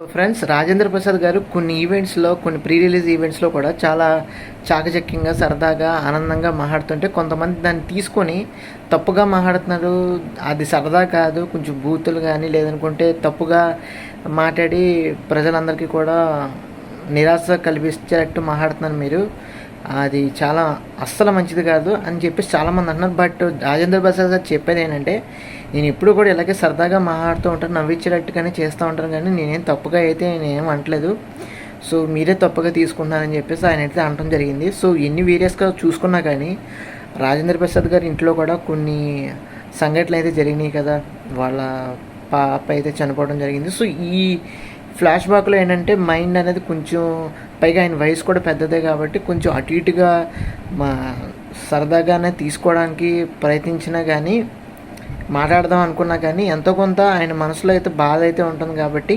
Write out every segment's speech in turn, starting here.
Friends, Rajendra Prasad గారు కొన్ని ఈవెంట్స్‌లో, కొన్ని ప్రీ రిలీజ్ ఈవెంట్స్‌లో కూడా చాలా చాకచక్యంగా, సరదాగా, ఆనందంగా మాట్లాడుతుంటే కొంతమంది దాన్ని తీసుకొని తప్పుగా మాట్లాడుతున్నారు. అది సరదా కాదు. కొంచెం బూతులు గానీ, లేదనుకుంటే తప్పుగా మాట్లాడి ప్రజలందరికీ కూడా నిరాశ కలిగించేటట్టు మాట్లాడుతున్నారు మీరు. అది చాలా అస్సలు మంచిది కాదు అని చెప్పేసి చాలామంది అంటున్నారు. బట్ రాజేంద్ర ప్రసాద్ గారు చెప్పేది ఏంటంటే, నేను ఎప్పుడు కూడా ఇలాగే సరదాగా మాట్లాడుతూ ఉంటాను, నవ్వించేటట్టుగానే చేస్తూ ఉంటాను, కానీ నేనేం తప్పుగా అయితే నేనేం అనట్లేదు. సో మీరే తప్పుగా తీసుకుంటున్నారని చెప్పేసి ఆయన అయితే అనడం జరిగింది. సో ఎన్ని వీరియస్గా చూసుకున్నా కానీ రాజేంద్ర ప్రసాద్ గారి ఇంట్లో కూడా కొన్ని సంఘటనలు అయితే జరిగినాయి కదా. వాళ్ళ పాప అయితే చనిపోవడం జరిగింది. సో ఈ ఫ్లాష్ బ్యాక్లో ఏంటంటే మైండ్ అనేది కొంచెం, పైగా ఆయన వయసు కూడా పెద్దదే కాబట్టి కొంచెం అటు ఇటుగా మా సరదాగానే తీసుకోవడానికి ప్రయత్నించినా కానీ, మాట్లాడదాం అనుకున్నా కానీ ఎంతో కొంత ఆయన మనసులో అయితే బాధ అయితే ఉంటుంది. కాబట్టి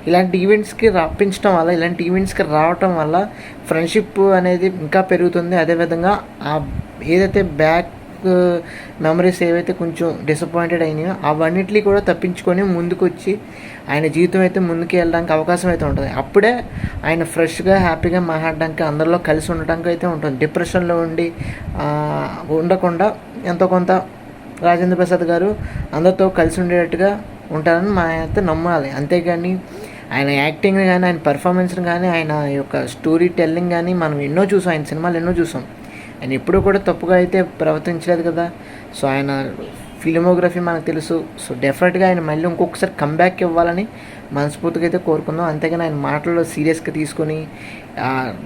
ఇలాంటి ఈవెంట్స్కి రప్పించడం వల్ల, ఇలాంటి ఈవెంట్స్కి రావటం వల్ల ఫ్రెండ్షిప్ అనేది ఇంకా పెరుగుతుంది. అదేవిధంగా ఏదైతే బ్యాక్ మెమరీస్ ఏవైతే కొంచెం డిసప్పాయింటెడ్ అయినాయో అవన్నిటినీ కూడా తప్పించుకొని ముందుకు వచ్చి ఆయన జీవితం అయితే ముందుకు వెళ్ళడానికి అవకాశం అయితే ఉంటుంది. అప్పుడే ఆయన ఫ్రెష్గా, హ్యాపీగా మాట్లాడడానికి, అందరిలో కలిసి ఉండడానికి అయితే ఉంటుంది. డిప్రెషన్లో ఉండకుండా ఎంతో కొంత రాజేంద్ర ప్రసాద్ గారు అందరితో కలిసి ఉండేటట్టుగా ఉంటారని మా అయితే నమ్మాలి. అంతేగాని ఆయన యాక్టింగ్ కానీ, ఆయన పెర్ఫార్మెన్స్ని కానీ, ఆయన యొక్క స్టోరీ టెల్లింగ్ కానీ మనం ఎన్నో చూసాం, ఆయన సినిమాలు ఎన్నో చూసాం. ఆయన ఎప్పుడూ కూడా తప్పుగా అయితే ప్రవర్తించలేదు కదా. సో ఆయన ఫిలిమోగ్రఫీ మనకు తెలుసు. సో డెఫినెట్గా ఆయన మళ్ళీ ఇంకొకసారి కంబ్యాక్ ఇవ్వాలని మనస్ఫూర్తిగా అయితే కోరుకుందాం. అంతేగాని ఆయన మాటల్లో సీరియస్గా తీసుకొని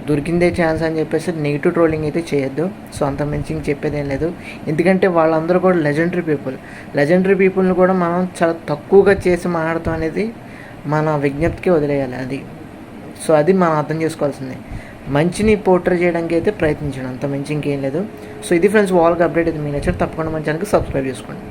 దొరికిందే ఛాన్స్ అని చెప్పేసి నెగిటివ్ ట్రోలింగ్ అయితే చేయొద్దు. సో అంత మంచి చెప్పేది ఏం లేదు. ఎందుకంటే వాళ్ళందరూ కూడా లెజెండరీ పీపుల్ని కూడా మనం చాలా తక్కువగా చేసి మాట్లాడటం అనేది మన విజ్ఞప్తికి వదిలేయాలి. అది సో అది మనం అర్థం చేసుకోవాల్సిందే. మంచిని పోర్ట్రే చేయడానికి అయితే ప్రయత్నించండి, అంత మంచి ఇంకేం లేదు. సో ఇది ఫ్రెండ్స్, వాళ్ళకి అప్డేట్ అయితే మీ నచ్చారు. తప్పకుండా మన ఛానల్కి సబ్స్క్రైబ్ చేసుకోండి.